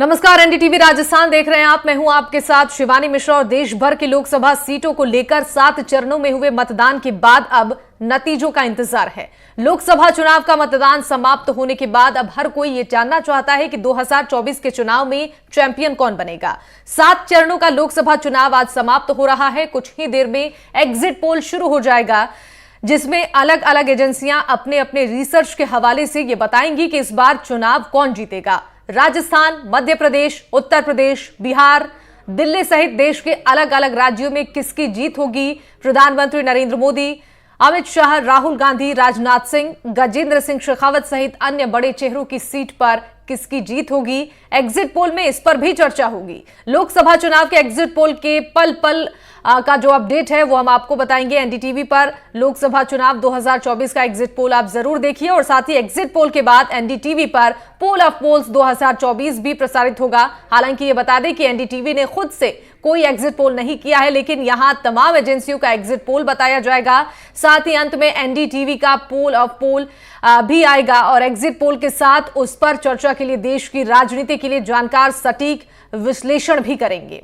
नमस्कार, एनडीटीवी राजस्थान देख रहे हैं आप। मैं हूं आपके साथ शिवानी मिश्रा। और देश भर की लोकसभा सीटों को लेकर 7 चरणों में हुए मतदान के बाद अब नतीजों का इंतजार है। लोकसभा चुनाव का मतदान समाप्त होने के बाद अब हर कोई ये जानना चाहता है कि 2024 के चुनाव में चैंपियन कौन बनेगा। 7 चरणों का लोकसभा चुनाव आज समाप्त हो रहा है। कुछ ही देर में एग्जिट पोल शुरू हो जाएगा, जिसमें अलग अलग एजेंसियां अपने अपने रिसर्च के हवाले से ये बताएंगी कि इस बार चुनाव कौन जीतेगा। राजस्थान, मध्य प्रदेश, उत्तर प्रदेश, बिहार, दिल्ली सहित देश के अलग अलग राज्यों में किसकी जीत होगी। प्रधानमंत्री नरेंद्र मोदी, अमित शाह, राहुल गांधी, राजनाथ सिंह, गजेंद्र सिंह शेखावत सहित अन्य बड़े चेहरों की सीट पर किसकी जीत होगी। एग्जिट पोल में इस पर भी चर्चा होगी। लोकसभा चुनाव के एग्जिट पोल के पल पल का जो अपडेट है वो हम आपको बताएंगे एनडीटीवी पर। लोकसभा चुनाव 2024 का एग्जिट पोल आप जरूर देखिए और साथ ही एग्जिट पोल के बाद एनडीटीवी पर पोल ऑफ पोल्स 2024 भी प्रसारित होगा। हालांकि ये बता दें कि एनडीटीवी ने खुद से कोई एग्जिट पोल नहीं किया है, लेकिन यहां तमाम एजेंसियों का एग्जिट पोल बताया जाएगा। साथ ही अंत में एनडीटीवी का पोल ऑफ पोल भी आएगा और एग्जिट पोल के साथ उस पर चर्चा के लिए देश की राजनीति के लिए जानकार सटीक विश्लेषण भी करेंगे।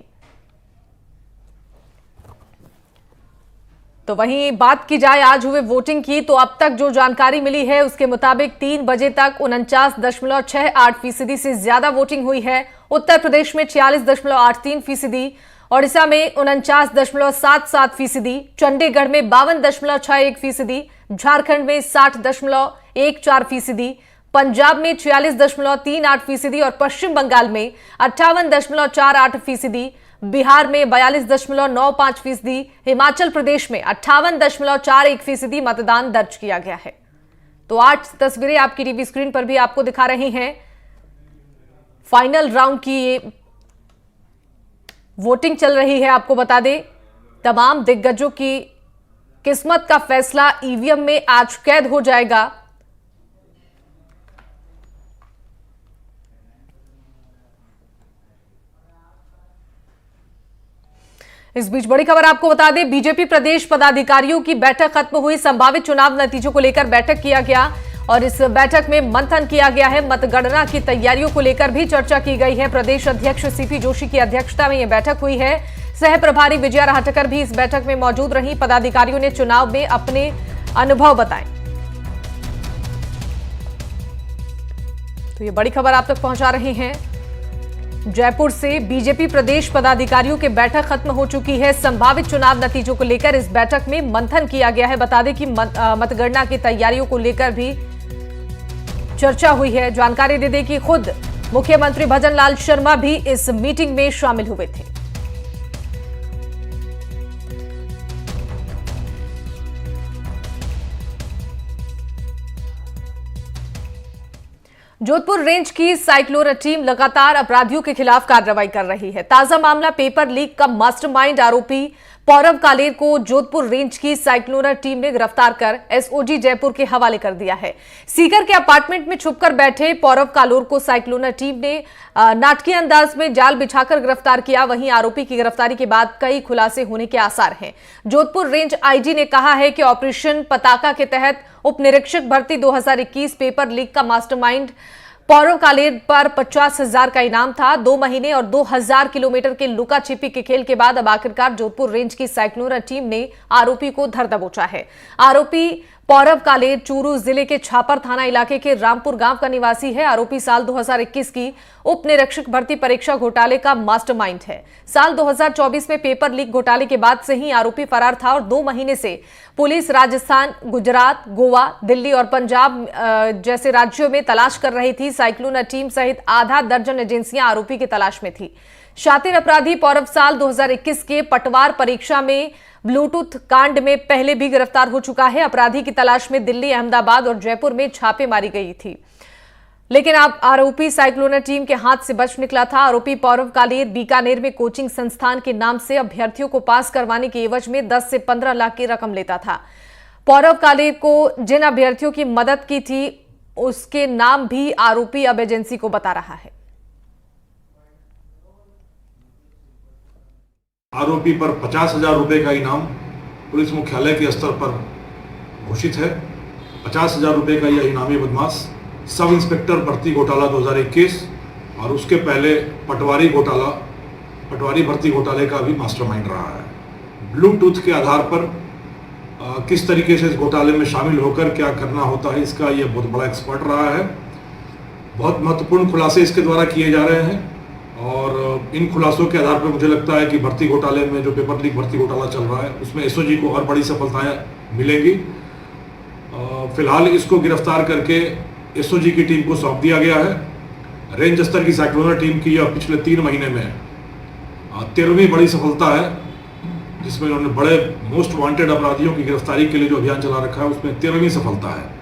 तो वहीं बात की जाए आज हुए वोटिंग की, तो अब तक जो जानकारी मिली है उसके मुताबिक 3 बजे तक 49.68% से ज्यादा वोटिंग हुई है। उत्तर प्रदेश में 46.83%, ओडिशा में 49.77%, चंडीगढ़ में 52.61%, झारखंड में 60.14%, पंजाब में 46.38% और पश्चिम बंगाल में 58.48%, बिहार में 42.95%, हिमाचल प्रदेश में 58.41% मतदान दर्ज किया गया है। तो 8 तस्वीरें आपकी टीवी स्क्रीन पर भी आपको दिखा रहे हैं। फाइनल राउंड की ये वोटिंग चल रही है। आपको बता दें, तमाम दिग्गजों की किस्मत का फैसला ईवीएम में आज कैद हो जाएगा। इस बीच बड़ी खबर आपको बता दें, बीजेपी प्रदेश पदाधिकारियों की बैठक खत्म हुई। संभावित चुनाव नतीजों को लेकर बैठक किया गया और इस बैठक में मंथन किया गया है। मतगणना की तैयारियों को लेकर भी चर्चा की गई है। प्रदेश अध्यक्ष सीपी जोशी की अध्यक्षता में यह बैठक हुई है। सह प्रभारी विजया राहटकर भी इस बैठक में मौजूद रही। पदाधिकारियों ने चुनाव में अपने अनुभव बताए। तो ये बड़ी खबर आप तक पहुंचा रहे हैं जयपुर से। बीजेपी प्रदेश पदाधिकारियों की बैठक खत्म हो चुकी है। संभावित चुनाव नतीजों को लेकर इस बैठक में मंथन किया गया है। बता दें कि मतगणना की तैयारियों को लेकर भी चर्चा हुई है। जानकारी दे दें कि खुद मुख्यमंत्री भजनलाल शर्मा भी इस मीटिंग में शामिल हुए थे। जोधपुर रेंज की साइक्लोरा टीम लगातार अपराधियों के खिलाफ कार्रवाई कर रही है। ताजा मामला पेपर लीक का मास्टरमाइंड आरोपी पौरव कालेर को जोधपुर रेंज की साइक्लोरा टीम ने गिरफ्तार कर एसओजी जयपुर के हवाले कर दिया है। सीकर के अपार्टमेंट में छुपकर बैठे पौरव कालोर को साइक्लोरा टीम ने नाटकीय अंदाज में जाल बिछाकर गिरफ्तार किया। वहीं आरोपी की गिरफ्तारी के बाद कई खुलासे होने के आसार हैं। जोधपुर रेंज आईजी ने कहा है कि ऑपरेशन पताका के तहत उप निरीक्षक भर्ती 2021 पेपर लीक का मास्टरमाइंड पौरव कालेर पर 50,000 का इनाम था। 2 महीने और 2000 किलोमीटर के लुका छिपी के खेल के बाद अब आखिरकार जोधपुर रेंज की साइक्लोरा टीम ने आरोपी को धर दबोचा है। आरोपी पौरव कालेर चूरू जिले के छापर थाना इलाके के रामपुर गांव का निवासी है। आरोपी साल 2021 की उप निरीक्षक भर्ती परीक्षा घोटाले का मास्टरमाइंड है। साल 2024 में पेपर लीक घोटाले के बाद से ही आरोपी फरार था और 2 महीने से पुलिस राजस्थान, गुजरात, गोवा, दिल्ली और पंजाब जैसे राज्यों में तलाश कर रही थी। साइक्लोरा टीम सहित आधा दर्जन एजेंसियां आरोपी की तलाश में थी। शातिर अपराधी पौरव साल 2021 के पटवार परीक्षा में ब्लूटूथ कांड में पहले भी गिरफ्तार हो चुका है। अपराधी की तलाश में दिल्ली, अहमदाबाद और जयपुर में छापे मारी गई थी, लेकिन अब आरोपी साइक्लोरा टीम के हाथ से बच निकला था। आरोपी पौरव कालेर बीकानेर में कोचिंग संस्थान के नाम से अभ्यर्थियों को पास करवाने के एवज में 10 से 15 लाख की रकम लेता था। पौरव कालेर को जिन अभ्यर्थियों की मदद की थी उसके नाम भी आरोपी अब एजेंसी को बता रहा है। आरोपी पर 50,000 रुपए का इनाम पुलिस मुख्यालय के स्तर पर घोषित है। 50,000 रुपए का यह इनामी बदमाश सब इंस्पेक्टर भर्ती घोटाला 2021 और उसके पहले पटवारी भर्ती घोटाले का भी मास्टरमाइंड रहा है। ब्लूटूथ के आधार पर किस तरीके से इस घोटाले में शामिल होकर क्या करना होता है, इसका ये बहुत बड़ा एक्सपर्ट रहा है। बहुत महत्वपूर्ण खुलासे इसके द्वारा किए जा रहे हैं और इन खुलासों के आधार पर मुझे लगता है कि भर्ती घोटाले में जो पेपर लीक भर्ती घोटाला चल रहा है उसमें एसओजी को और बड़ी सफलताएं मिलेंगी। फिलहाल इसको गिरफ्तार करके एसओजी की टीम को सौंप दिया गया है। रेंज स्तर की साइक्लोनर टीम की यह पिछले 3 महीने में 13वीं बड़ी सफलता है, जिसमें उन्होंने बड़े मोस्ट वांटेड अपराधियों की गिरफ्तारी के लिए जो अभियान चला रखा है उसमें 13वीं सफलता है।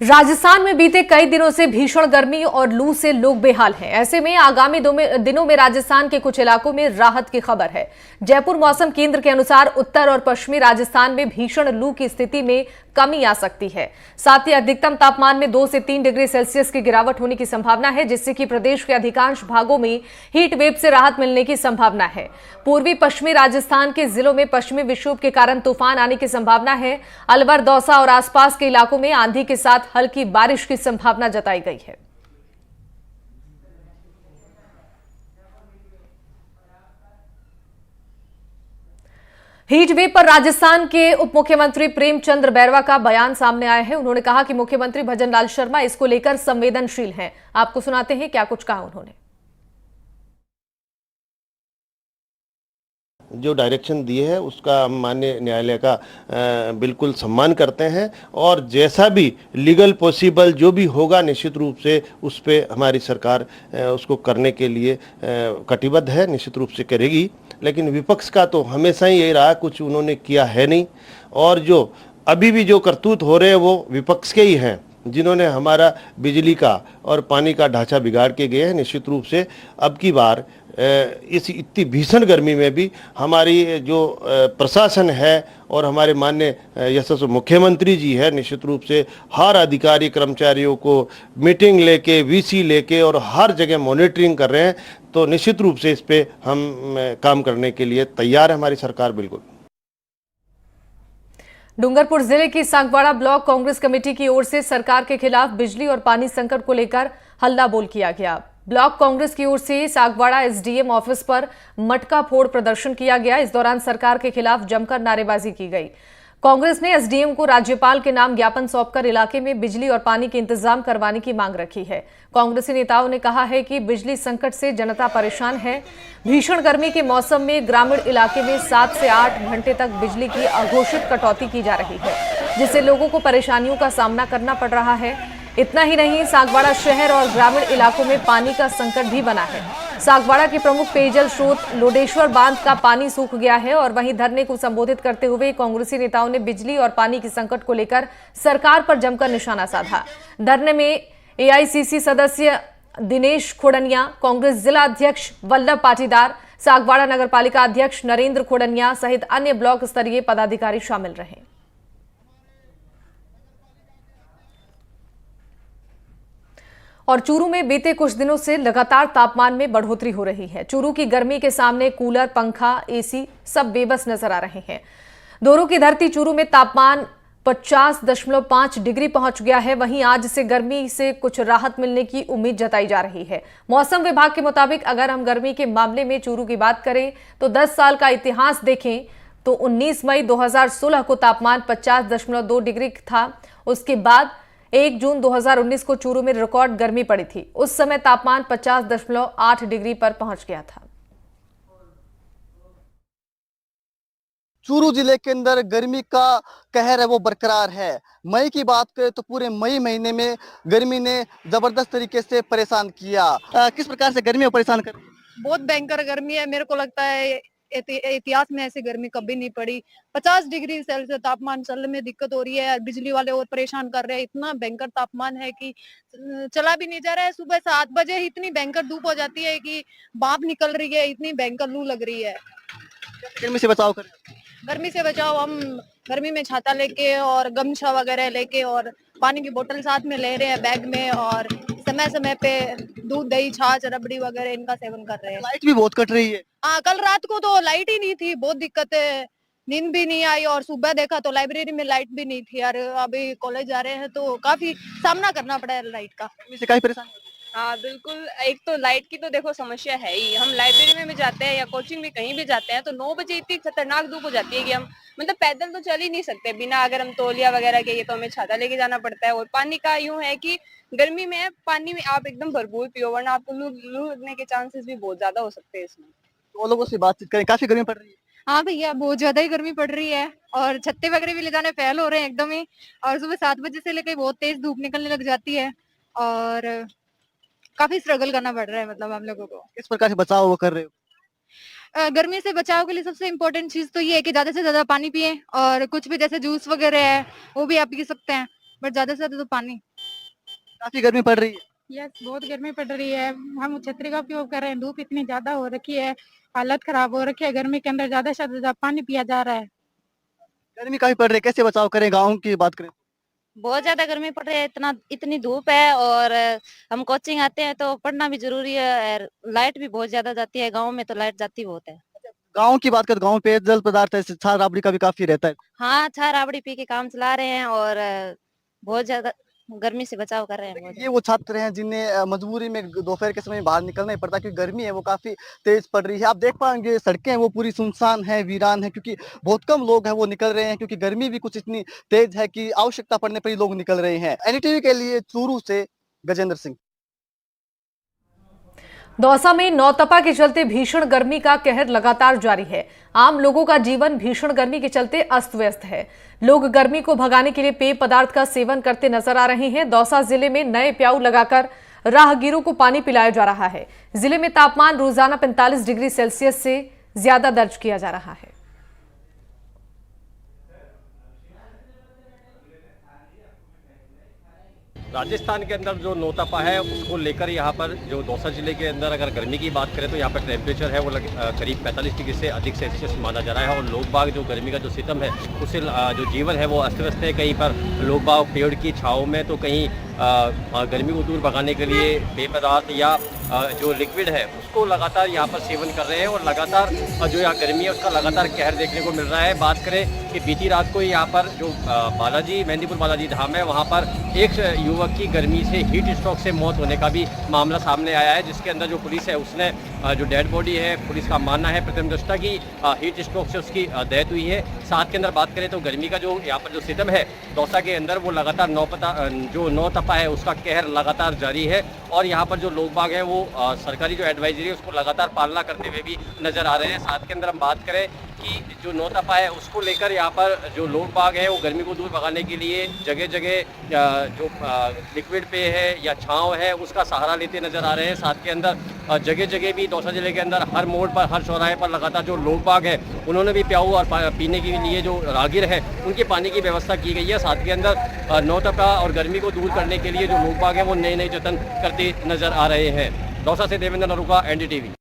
राजस्थान में बीते कई दिनों से भीषण गर्मी और लू से लोग बेहाल हैं। ऐसे में आगामी दिनों में राजस्थान के कुछ इलाकों में राहत की खबर है। जयपुर मौसम केंद्र के अनुसार उत्तर और पश्चिमी राजस्थान में भीषण लू की स्थिति में कमी आ सकती है। साथ ही अधिकतम तापमान में 2 से 3 डिग्री सेल्सियस की गिरावट होने की संभावना है, जिससे कि प्रदेश के अधिकांश भागों में हीट वेव से राहत मिलने की संभावना है। पूर्वी पश्चिमी राजस्थान के जिलों में पश्चिमी विक्षोभ के कारण तूफान आने की संभावना है। अलवर, दौसा और आसपास के इलाकों में आंधी के साथ हल्की बारिश की संभावना जताई गई है। हीट वेव पर राजस्थान के उप मुख्यमंत्री प्रेमचंद बैरवा का बयान सामने आया है। उन्होंने कहा कि मुख्यमंत्री भजनलाल शर्मा इसको लेकर संवेदनशील हैं। आपको सुनाते हैं क्या कुछ कहा उन्होंने। जो डायरेक्शन दिए है उसका हम माननीय न्यायालय का बिल्कुल सम्मान करते हैं और जैसा भी लीगल पॉसिबल जो भी होगा निश्चित रूप से उस पर हमारी सरकार उसको करने के लिए कटिबद्ध है, निश्चित रूप से करेगी। लेकिन विपक्ष का तो हमेशा ही यही रहा, कुछ उन्होंने किया है नहीं और जो अभी भी जो करतूत हो रहे हैं वो विपक्ष के ही हैं, जिन्होंने हमारा बिजली का और पानी का ढांचा बिगाड़ के गए हैं। निश्चित रूप से अब की बार इस इतनी भीषण गर्मी में भी हमारी जो प्रशासन है और हमारे माननीय यशस्वी मुख्यमंत्री जी है, निश्चित रूप से हर अधिकारी कर्मचारियों को मीटिंग लेके, वीसी लेके और हर जगह मॉनिटरिंग कर रहे हैं। तो निश्चित रूप से इस पे हम काम करने के लिए तैयार है हमारी सरकार बिल्कुल। डूंगरपुर जिले की सांगवाड़ा ब्लॉक कांग्रेस कमेटी की ओर से सरकार के खिलाफ बिजली और पानी संकट को लेकर हल्ला बोल किया गया। ब्लॉक कांग्रेस की ओर से सांगवाड़ा एसडीएम ऑफिस पर मटका फोड़ प्रदर्शन किया गया। इस दौरान सरकार के खिलाफ जमकर नारेबाजी की गई। कांग्रेस ने एसडीएम को राज्यपाल के नाम ज्ञापन सौंपकर इलाके में बिजली और पानी के इंतजाम करवाने की मांग रखी है। कांग्रेसी नेताओं ने कहा है कि बिजली संकट से जनता परेशान है। भीषण गर्मी के मौसम में ग्रामीण इलाके में 7 से 8 घंटे तक बिजली की अघोषित कटौती की जा रही है, जिससे लोगों को परेशानियों का सामना करना पड़ रहा है। इतना ही नहीं, सांगवाड़ा शहर और ग्रामीण इलाकों में पानी का संकट भी बना है। सांगवाड़ा के प्रमुख पेयजल स्रोत लोडेश्वर बांध का पानी सूख गया है और वहीं धरने को संबोधित करते हुए कांग्रेसी नेताओं ने बिजली और पानी के संकट को लेकर सरकार पर जमकर निशाना साधा। धरने में एआईसीसी सदस्य दिनेश खोड़निया, कांग्रेस जिला अध्यक्ष वल्लभ पाटीदार, सांगवाड़ा नगर पालिका अध्यक्ष नरेंद्र खोड़निया सहित अन्य ब्लॉक स्तरीय पदाधिकारी शामिल रहे। और चूरू में बीते कुछ दिनों से लगातार तापमान में बढ़ोतरी हो रही है। चूरू की गर्मी के सामने कूलर, पंखा, एसी सब बेबस नजर आ रहे हैं। दोरों की धरती चूरू में तापमान 50.5 डिग्री पहुंच गया है। वहीं आज से गर्मी से कुछ राहत मिलने की उम्मीद जताई जा रही है। मौसम विभाग के मुताबिक अगर हम गर्मी के मामले में चूरू की बात करें तो 10 साल का इतिहास देखें तो 19 मई 2016 को तापमान 50.2 डिग्री था। उसके बाद 1 जून 2019 को चूरू में रिकॉर्ड गर्मी पड़ी थी। उस समय तापमान 50.8 डिग्री पर पहुंच गया था। चूरू जिले के अंदर गर्मी का कहर है वो बरकरार है। मई की बात करें तो पूरे मई महीने में गर्मी ने जबरदस्त तरीके से परेशान किया। किस प्रकार से गर्मी परेशान कर रही है? बहुत भयंकर गर्मी है। मेरे को लगता है इतिहास में ऐसी गर्मी कभी नहीं पड़ी। 50 डिग्री सेल्सियस तापमान चलने में दिक्कत हो रही है। बिजली वाले और परेशान कर रहे हैं। इतना भयंकर तापमान है कि चला भी नहीं जा रहा है। सुबह 7 बजे इतनी भयंकर धूप हो जाती है कि भाप निकल रही है, इतनी भयंकर लू लग रही है। गर्मी से बचाव करें। गर्मी से बचाओ, हम गर्मी में छाता लेके और गमछा वगैरह लेके और पानी की बोतल साथ में ले रहे हैं बैग में, और समय समय पे दूध, दही, छाछ, रबड़ी वगैरह इनका सेवन कर रहे हैं। लाइट भी बहुत कट रही है। हाँ, कल रात को तो लाइट ही नहीं थी, बहुत दिक्कत है। नींद भी नहीं आई और सुबह देखा तो लाइब्रेरी में लाइट भी नहीं थी यार। अभी कॉलेज जा रहे हैं तो काफी सामना करना पड़ा है लाइट का। गर्मी से काफी परेशानी होती हाँ बिल्कुल, एक तो लाइट की तो देखो समस्या है ही। हम लाइब्रेरी में भी जाते हैं या कोचिंग में कहीं भी जाते हैं तो 9 बजे इतनी खतरनाक धूप हो जाती है कि हम मतलब पैदल तो चल ही नहीं सकते बिना अगर हम तौलिया वगैरह के, ये तो हमें छाता लेके जाना पड़ता है। और पानी का यूं है कि गर्मी में पानी में आप एकदम भरपूर पियो वरना आपको लू लगने के चांसेस भी बहुत ज्यादा हो सकते हैं इसमें। तो वो लोगों से बातचीत करें, काफी गर्मी पड़ रही है। हाँ भैया, बहुत ज्यादा ही गर्मी पड़ रही है और छत्ते वगैरह भी ले जाने फेल हो रहे हैं एकदम ही। और सुबह 7 बजे से लेकर बहुत तेज धूप निकलने लग जाती है और काफी स्ट्रगल करना पड़ रहा है मतलब हम लोगों को। किस प्रकार से बचाव वो कर रहे हो? गर्मी से बचाव के लिए सबसे इम्पोर्टेंट चीज तो ये है कि ज्यादा से ज्यादा पानी पिए और कुछ भी जैसे जूस वगैरह है वो भी आप पी सकते हैं, बट ज्यादा से ज्यादा तो पानी। काफी गर्मी पड़ रही है। यस, बहुत गर्मी पड़ रही है। हम छतरी का उपयोग कर रहे हैं, धूप इतनी ज्यादा हो रखी है, हालत खराब हो रखी है। गर्मी के अंदर ज्यादा से ज्यादा पानी पिया जा रहा है। गर्मी काफी पड़ रही है, कैसे बचाव करें? गाँव की बात करें, बहुत ज्यादा गर्मी पड़ रही है, इतनी धूप है और हम कोचिंग आते हैं तो पढ़ना भी जरूरी है। और लाइट भी बहुत ज्यादा जाती है, गांव में तो लाइट जाती बहुत है। गाँव की बात करें, गाँव पे जल पदार्थ है, छाछ राबड़ी का भी काफी रहता है। हाँ, छा राबड़ी पी के काम चला रहे हैं और बहुत ज्यादा गर्मी से बचाव कर रहे हैं बहुत ये वो छात्र हैं जिन्हें मजबूरी में दोपहर के समय बाहर निकलना ही पड़ता है क्योंकि गर्मी है वो काफी तेज पड़ रही है। आप देख पाएंगे सड़कें हैं वो पूरी सुनसान है, वीरान है, क्योंकि बहुत कम लोग हैं वो निकल रहे हैं क्योंकि गर्मी भी कुछ इतनी तेज है कि आवश्यकता पड़ने पर ही लोग निकल रहे हैं। एनडीटीवी के लिए चूरू से गजेंद्र सिंह। दौसा में नौतपा के चलते भीषण गर्मी का कहर लगातार जारी है। आम लोगों का जीवन भीषण गर्मी के चलते अस्त व्यस्त है। लोग गर्मी को भगाने के लिए पेय पदार्थ का सेवन करते नजर आ रहे हैं। दौसा जिले में नए प्याऊ लगाकर राहगीरों को पानी पिलाया जा रहा है। जिले में तापमान रोजाना 45 डिग्री सेल्सियस से ज्यादा दर्ज किया जा रहा है। राजस्थान के अंदर जो नौतपा है उसको लेकर यहाँ पर जो दौसा जिले के अंदर अगर गर्मी की बात करें तो यहाँ पर टेम्परेचर है वो करीब 45 डिग्री से अधिक सेल्सियस माना जा रहा है। और लोग बाग जो गर्मी का जो सितम है उससे जो जीवन है वो अस्त व्यस्त है। कहीं पर लोग बाग पेड़ की छाँव में तो कहीं गर्मी को दूर भगाने के लिए पेय पदार्थ या जो लिक्विड है उसको लगातार यहाँ पर सेवन कर रहे हैं और लगातार जो यहाँ गर्मी है उसका लगातार कहर देखने को मिल रहा है। बात करें कि बीती रात को यहाँ पर जो मेहंदीपुर बालाजी धाम है वहाँ पर एक युवक की गर्मी से हीट स्ट्रोक से मौत होने का भी मामला सामने आया है, जिसके अंदर जो पुलिस है उसने जो डेड बॉडी है पुलिस का मानना है प्रथम दृष्टया की हीट स्ट्रोक से उसकी डेथ हुई है। साथ के अंदर बात करें तो गर्मी का जो यहाँ पर जो सितम है दौसा के अंदर वो लगातार नौतपा है उसका कहर लगातार जारी है। और यहाँ पर जो लोग बाग हैं वो सरकारी जो एडवाइजरी है उसको लगातार पालना करते हुए भी नजर आ रहे हैं। साथ के अंदर हम बात करें कि जो नौतपा है उसको लेकर यहाँ पर जो लोग बाग हैं वो गर्मी को दूर भगाने के लिए जगह जगह जो लिक्विड पेय है या छाँव है उसका सहारा लेते नजर आ रहे हैं। साथ के अंदर जगह जगह भी दौसा जिले के अंदर हर मोड़ पर हर चौराहे पर लगातार जो लोग बाग हैं उन्होंने भी प्याऊ और पीने के लिए जो राहगीर हैं उनके पानी की व्यवस्था की गई है। साथ के अंदर नौतपा और गर्मी को दूर करने के लिए जो लोग बाग हैं वो नए नए जतन करते नजर आ रहे हैं। दौसा से देवेंद्र नरूका, एनडीटीवी।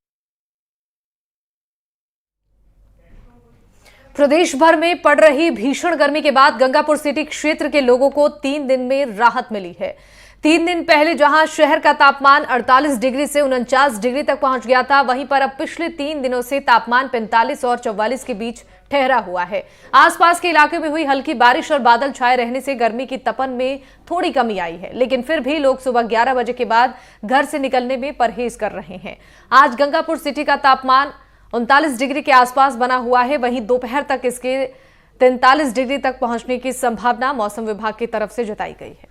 प्रदेश भर में पड़ रही भीषण गर्मी के बाद गंगापुर सिटी क्षेत्र के लोगों को 3 दिन में राहत मिली है। 3 दिन पहले जहां शहर का तापमान 48 डिग्री से 49 डिग्री तक पहुंच गया था, वहीं पर अब पिछले 3 दिनों से तापमान 45 और 44 के बीच ठहरा हुआ है। आसपास के इलाके में हुई हल्की बारिश और बादल छाए रहने से गर्मी की तपन में थोड़ी कमी आई है, लेकिन फिर भी लोग सुबह 11 बजे के बाद घर से निकलने में परहेज कर रहे हैं। आज गंगापुर सिटी का तापमान 39 डिग्री के आसपास बना हुआ है, वहीं दोपहर तक इसके 43 डिग्री तक पहुंचने की संभावना मौसम विभाग की तरफ से जताई गई है।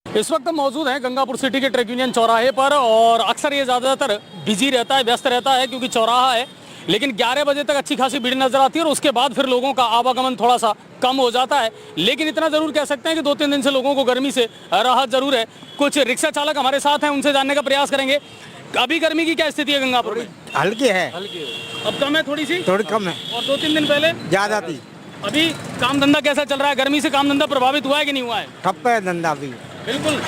इस वक्त हम मौजूद हैं गंगापुर सिटी के ट्रक यूनियन चौराहे पर और अक्सर ये ज़्यादातर बिजी रहता है, व्यस्त रहता है क्योंकि चौराहा है। लेकिन 11 बजे तक अच्छी खासी भीड़ नजर आती है और उसके बाद फिर लोगों का आवागमन थोड़ा सा कम हो जाता है। लेकिन इतना जरूर कह सकते हैं कि 2-3 दिन से लोगों को गर्मी से राहत जरूर है। कुछ रिक्शा चालक हमारे साथ हैं, उनसे जानने का प्रयास करेंगे अभी गर्मी की क्या स्थिति है गंगापुर में। हल्की है, अब कम है, थोड़ी कम है और 2-3 दिन पहले ज्यादा थी। अभी काम धंधा कैसा चल रहा है? गर्मी से काम धंधा प्रभावित हुआ है कि नहीं हुआ है? ठप्प है धंधा भी। बिल्कुल,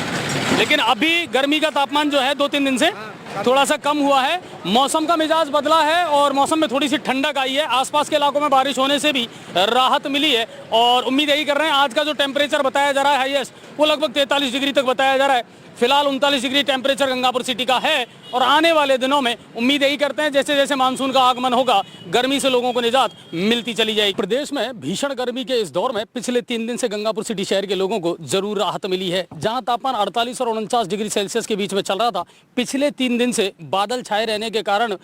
लेकिन अभी गर्मी का तापमान जो है 2-3 दिन से थोड़ा सा कम हुआ है। मौसम का मिजाज बदला है और मौसम में थोड़ी सी ठंडक आई है। आसपास के इलाकों में बारिश होने से भी राहत मिली है और उम्मीद यही कर रहे हैं आज का जो टेम्परेचर बताया जा रहा है हाईएस्ट, वो लगभग 43 डिग्री तक बताया जा रहा है। फिलहाल 39 डिग्री टेम्परेचर गंगापुर सिटी का है और आने वाले दिनों में उम्मीद यही करते हैं जैसे जैसे मानसून का आगमन होगा गर्मी से लोगों को निजात मिलती चली जाएगी। प्रदेश में भीषण गर्मी के इस दौर में पिछले 3 दिन से गंगापुर सिटी शहर के लोगों को जरूर राहत मिली है। जहां तापमान 48 और 49 डिग्री सेल्सियस के बीच में चल रहा था, पिछले 3 दिन से बादल छाए रहने के कारण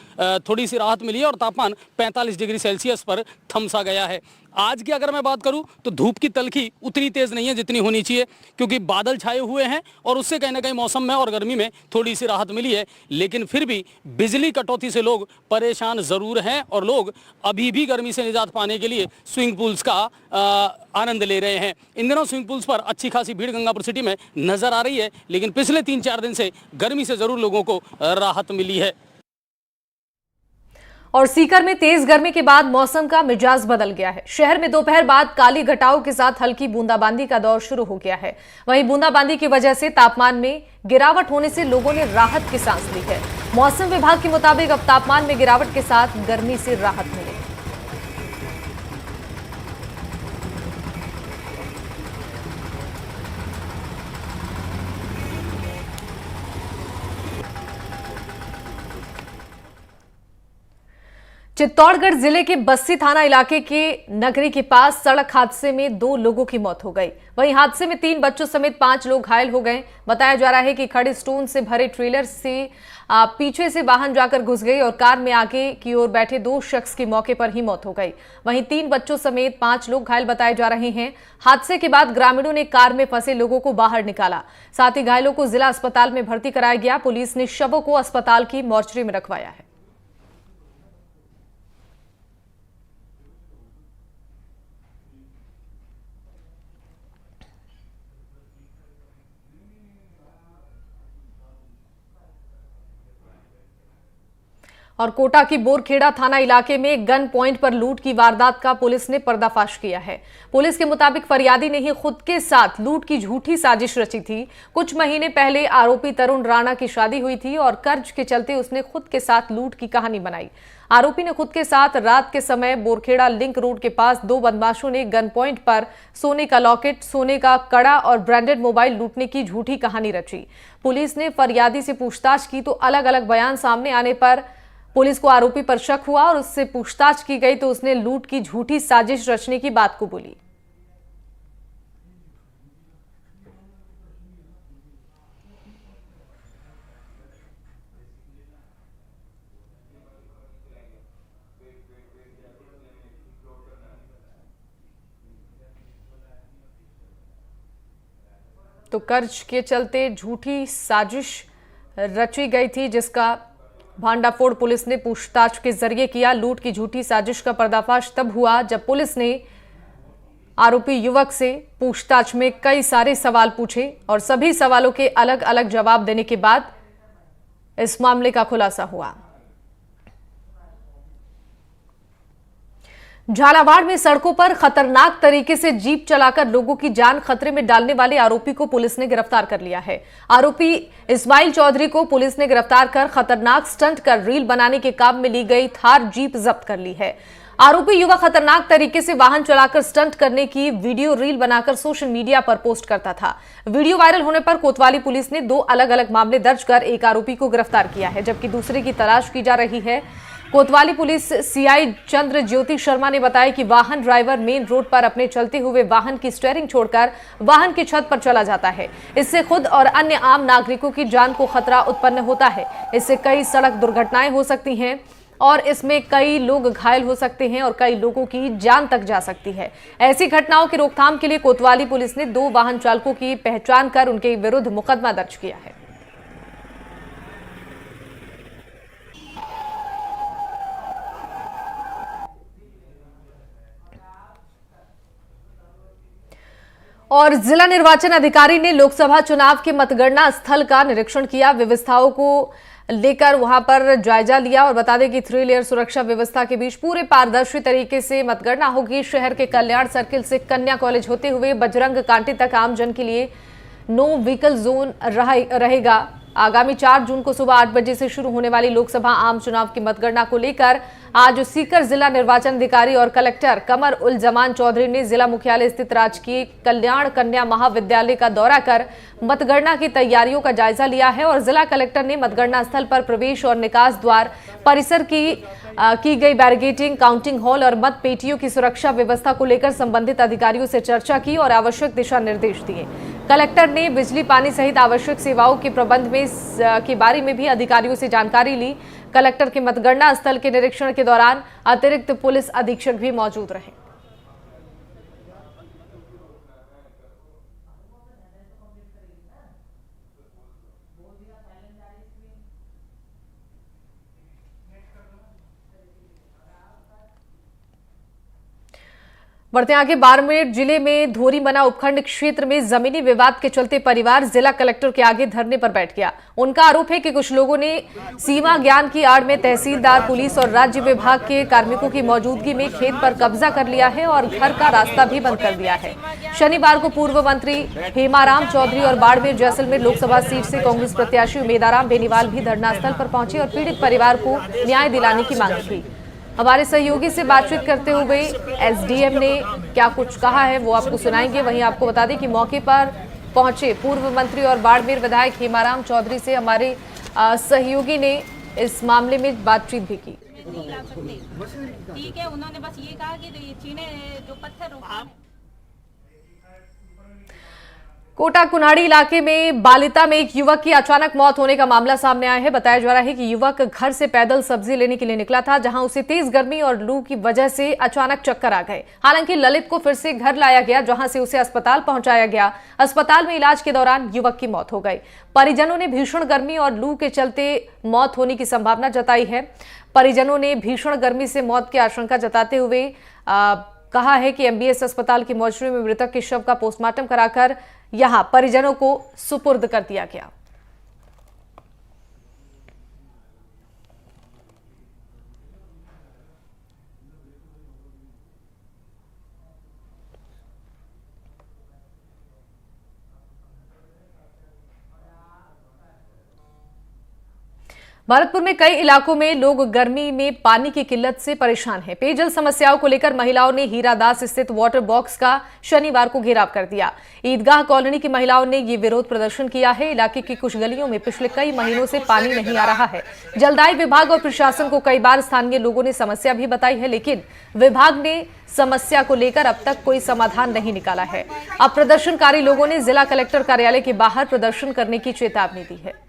थोड़ी सी राहत मिली है और तापमान 45 डिग्री सेल्सियस पर थमसा गया है। आज की अगर मैं बात करूं तो धूप की तलखी उतनी तेज नहीं है जितनी होनी चाहिए, क्योंकि बादल छाए हुए हैं और उससे कहीं ना कहीं मौसम में और गर्मी में थोड़ी सी राहत मिली है। लेकिन फिर भी बिजली कटौती से लोग परेशान जरूर हैं और लोग अभी भी गर्मी से निजात पाने के लिए स्विमिंग पूल्स का आनंद ले रहे हैं। इन दिनों स्विमिंग पूल्स पर अच्छी खासी भीड़ गंगापुर सिटी में नजर आ रही है, लेकिन पिछले 3-4 दिन से गर्मी से जरूर लोगों को राहत मिली है। और सीकर में तेज गर्मी के बाद मौसम का मिजाज बदल गया है। शहर में दोपहर बाद काली घटाओं के साथ हल्की बूंदाबांदी का दौर शुरू हो गया है। वहीं बूंदाबांदी की वजह से तापमान में गिरावट होने से लोगों ने राहत की सांस ली है। मौसम विभाग के मुताबिक अब तापमान में गिरावट के साथ गर्मी से राहत मिलेगी। चित्तौड़गढ़ जिले के बस्सी थाना इलाके के नगरी के पास सड़क हादसे में 2 लोगों की मौत हो गई। वहीं हादसे में 3 बच्चों समेत 5 लोग घायल हो गए। बताया जा रहा है कि खड़े स्टोन से भरे ट्रेलर से पीछे से वाहन जाकर घुस गई और कार में आगे की ओर बैठे 2 शख्स की मौके पर ही मौत हो गई। वहीं 3 बच्चों समेत 5 लोग घायल बताए जा रहे हैं। हादसे के बाद ग्रामीणों ने कार में फंसे लोगों को बाहर निकाला, साथ ही घायलों को जिला अस्पताल में भर्ती कराया गया। पुलिस ने शवों को अस्पताल की मोर्चरी में रखवाया है। और कोटा की बोरखेड़ा थाना इलाके में गन पॉइंट पर लूट की वारदात का पुलिस ने पर्दाफाश किया है। पुलिस के मुताबिक फरियादी ने ही खुद के साथ लूट की झूठी साजिश रची थी। कुछ महीने पहले आरोपी तरुण राणा की शादी हुई थी और कर्ज के चलते उसने खुद के साथ लूट की कहानी बनाई। आरोपी ने खुद के साथ रात के समय बोरखेड़ा लिंक रोड के पास 2 बदमाशों ने गन पॉइंट पर सोने का लॉकेट, सोने का कड़ा और ब्रांडेड मोबाइल लूटने की झूठी कहानी रची। पुलिस ने फरियादी से पूछताछ की तो अलग अलग बयान सामने आने पर पुलिस को आरोपी पर शक हुआ और उससे पूछताछ की गई तो उसने लूट की झूठी साजिश रचने की बात को बोली। तो कर्ज के चलते झूठी साजिश रची गई थी, जिसका भांडाफोड़ पुलिस ने पूछताछ के जरिए किया। लूट की झूठी साजिश का पर्दाफाश तब हुआ जब पुलिस ने आरोपी युवक से पूछताछ में कई सारे सवाल पूछे और सभी सवालों के अलग अलग जवाब देने के बाद इस मामले का खुलासा हुआ। झालावाड़ में सड़कों पर खतरनाक तरीके से जीप चलाकर लोगों की जान खतरे में डालने वाले आरोपी को पुलिस ने गिरफ्तार कर लिया है। आरोपी इस्माइल चौधरी को पुलिस ने गिरफ्तार कर खतरनाक स्टंट कर रील बनाने के काम में ली गई थार जीप जब्त कर ली है। आरोपी युवक खतरनाक तरीके से वाहन चलाकर स्टंट करने की वीडियो रील बनाकर सोशल मीडिया पर पोस्ट करता था। वीडियो वायरल होने पर कोतवाली पुलिस ने 2 अलग अलग मामले दर्ज कर एक आरोपी को गिरफ्तार किया है, जबकि दूसरे की तलाश की जा रही है। कोतवाली पुलिस सीआई चंद्र ज्योति शर्मा ने बताया कि वाहन ड्राइवर मेन रोड पर अपने चलते हुए वाहन की स्टीयरिंग छोड़कर वाहन की छत पर चला जाता है। इससे खुद और अन्य आम नागरिकों की जान को खतरा उत्पन्न होता है। इससे कई सड़क दुर्घटनाएं हो सकती हैं और इसमें कई लोग घायल हो सकते हैं और कई लोगों की जान तक जा सकती है। ऐसी घटनाओं की रोकथाम के लिए कोतवाली पुलिस ने 2 वाहन चालकों की पहचान कर उनके विरुद्ध मुकदमा दर्ज किया है। और जिला निर्वाचन अधिकारी ने लोकसभा चुनाव के मतगणना स्थल का निरीक्षण किया। व्यवस्थाओं को लेकर वहां पर जायजा लिया और बता दें कि 3 लेयर सुरक्षा व्यवस्था के बीच पूरे पारदर्शी तरीके से मतगणना होगी। शहर के कल्याण सर्किल से कन्या कॉलेज होते हुए बजरंग कांटे तक आमजन के लिए नो व्हीकल जोन रहेगा। आगामी 4 जून को सुबह 8 बजे से शुरू होने वाली लोकसभा आम चुनाव की मतगणना को लेकर आज सीकर जिला निर्वाचन अधिकारी और कलेक्टर कमर उल जमान चौधरी ने जिला मुख्यालय स्थित राजकीय कल्याण कन्या महाविद्यालय का दौरा कर मतगणना की तैयारियों का जायजा लिया है और जिला कलेक्टर ने मतगणना स्थल पर प्रवेश और निकास द्वार परिसर की गई बैरिकेडिंग, काउंटिंग हॉल और मत पेटियों की सुरक्षा व्यवस्था को लेकर संबंधित अधिकारियों से चर्चा की और आवश्यक दिशा निर्देश दिए। कलेक्टर ने बिजली, पानी सहित आवश्यक सेवाओं के प्रबंध के बारे में भी अधिकारियों से जानकारी ली। कलेक्टर के मतगणना स्थल के निरीक्षण के दौरान अतिरिक्त पुलिस अधीक्षक भी मौजूद रहे। बढ़ते आगे, बाड़मेर जिले में धोरीमना उपखंड क्षेत्र में जमीनी विवाद के चलते परिवार जिला कलेक्टर के आगे धरने पर बैठ गया। उनका आरोप है कि कुछ लोगों ने सीमा ज्ञान की आड़ में तहसीलदार, पुलिस और राज्य विभाग के कार्मिकों की मौजूदगी में खेत पर कब्जा कर लिया है और घर का रास्ता भी बंद कर दिया है। शनिवार को पूर्व मंत्री हेमाराम चौधरी और बाड़मेर जैसलमेर लोकसभा सीट से कांग्रेस प्रत्याशी उमेदाराम बेनीवाल भी धरना स्थल पर पहुंचे और पीड़ित परिवार को न्याय दिलाने की मांग की। हमारे सहयोगी से बातचीत करते हुए एसडीएम ने क्या कुछ कहा है वो आपको सुनाएंगे। वहीं आपको बता दें कि मौके पर पहुंचे पूर्व मंत्री और बाड़मेर विधायक हेमाराम चौधरी से हमारे सहयोगी ने इस मामले में बातचीत भी की। ठीक है, उन्होंने बस ये कहा कि चीने जो पत्थर कोटा कुन्हाड़ी इलाके में बालिता में एक युवक की अचानक मौत होने का मामला सामने आया है। बताया जा रहा है कि युवक घर से पैदल सब्जी लेने के लिए निकला था, जहां उसे तेज गर्मी और लू की वजह से अचानक चक्कर आ गए। हालांकि ललित को फिर से घर लाया गया, जहां से उसे अस्पताल पहुंचाया गया। अस्पताल में इलाज के दौरान युवक की मौत हो गई। परिजनों ने भीषण गर्मी और लू के चलते मौत होने की संभावना जताई है। परिजनों ने भीषण गर्मी से मौत की आशंका जताते हुए कहा है कि एमबीएस अस्पताल की मोर्चरी में मृतक के शव का पोस्टमार्टम कराकर यहां परिजनों को सुपुर्द कर दिया गया। भरतपुर में कई इलाकों में लोग गर्मी में पानी की किल्लत से परेशान हैं। पेयजल समस्याओं को लेकर महिलाओं ने हीरादास स्थित वाटर बॉक्स का शनिवार को घेराव कर दिया। ईदगाह कॉलोनी की महिलाओं ने ये विरोध प्रदर्शन किया है। इलाके की कुछ गलियों में पिछले कई महीनों से पानी नहीं आ रहा है। जलदाय विभाग और प्रशासन को कई बार स्थानीय लोगों ने समस्या भी बताई है, लेकिन विभाग ने समस्या को लेकर अब तक कोई समाधान नहीं निकाला है। अब प्रदर्शनकारी लोगों ने जिला कलेक्टर कार्यालय के बाहर प्रदर्शन करने की चेतावनी दी है।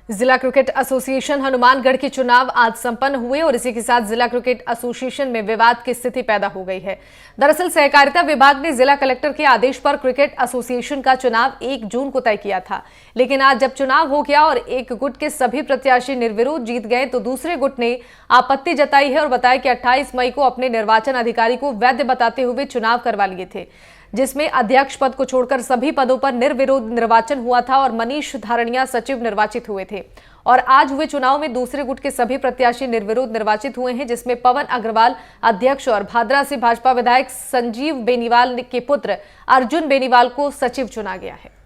जिला क्रिकेट एसोसिएशन हनुमानगढ़ के चुनाव आज संपन्न हुए और इसी के साथ जिला क्रिकेट एसोसिएशन में विवाद की स्थिति पैदा हो गई है। दरअसल सहकारिता विभाग ने जिला कलेक्टर के आदेश पर क्रिकेट एसोसिएशन का चुनाव 1 जून को तय किया था, लेकिन आज जब चुनाव हो गया और एक गुट के सभी प्रत्याशी निर्विरोध जीत गए तो दूसरे गुट ने आपत्ति जताई है और बताया कि 28 मई को अपने निर्वाचन अधिकारी को वैध बताते हुए चुनाव करवा लिए थे, जिसमें अध्यक्ष पद को छोड़कर सभी पदों पर निर्विरोध निर्वाचन हुआ था और मनीष धारणिया सचिव निर्वाचित हुए थे। और आज हुए चुनाव में दूसरे गुट के सभी प्रत्याशी निर्विरोध निर्वाचित हुए हैं, जिसमें पवन अग्रवाल अध्यक्ष और भादरा से भाजपा विधायक संजीव बेनीवाल के पुत्र अर्जुन बेनीवाल को सचिव चुना गया है।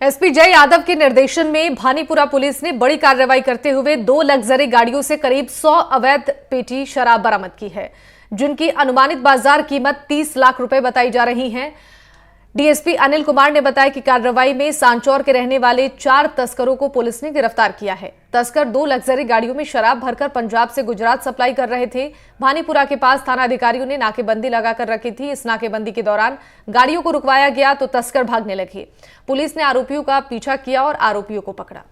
एसपी जय यादव के निर्देशन में भानीपुरा पुलिस ने बड़ी कार्रवाई करते हुए 2 लग्जरी गाड़ियों से करीब 100 अवैध पेटी शराब बरामद की है, जिनकी अनुमानित बाजार कीमत 30 लाख रुपए बताई जा रही है। डीएसपी अनिल कुमार ने बताया कि कार्रवाई में सांचौर के रहने वाले 4 तस्करों को पुलिस ने गिरफ्तार किया है। तस्कर 2 लग्जरी गाड़ियों में शराब भरकर पंजाब से गुजरात सप्लाई कर रहे थे। भानीपुरा के पास थाना अधिकारियों ने नाकेबंदी लगाकर रखी थी। इस नाकेबंदी के दौरान गाड़ियों को रुकवाया गया तो तस्कर भागने लगे। पुलिस ने आरोपियों का पीछा किया और आरोपियों को पकड़ा।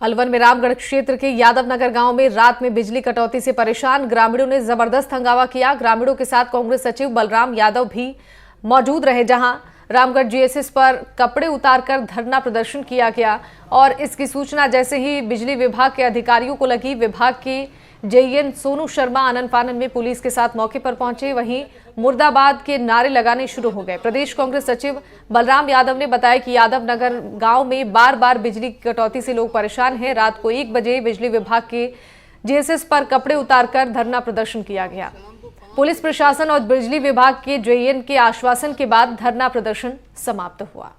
अलवर में रामगढ़ क्षेत्र के यादव नगर गांव में रात में बिजली कटौती से परेशान ग्रामीणों ने जबरदस्त हंगामा किया। ग्रामीणों के साथ कांग्रेस सचिव बलराम यादव भी मौजूद रहे, जहां रामगढ़ जीएसएस पर कपड़े उतारकर धरना प्रदर्शन किया गया और इसकी सूचना जैसे ही बिजली विभाग के अधिकारियों को लगी, विभाग के जेईएन सोनू शर्मा आनन फानन में पुलिस के साथ मौके पर पहुंचे। वहीं मुर्दाबाद के नारे लगाने शुरू हो गए। प्रदेश कांग्रेस सचिव बलराम यादव ने बताया कि यादव नगर गांव में बार बार बिजली की कटौती से लोग परेशान हैं। रात को 1 बजे बिजली विभाग के जेएसएस पर कपड़े उतारकर धरना प्रदर्शन किया गया। पुलिस प्रशासन और बिजली विभाग के जेईएन के आश्वासन के बाद धरना प्रदर्शन समाप्त हुआ।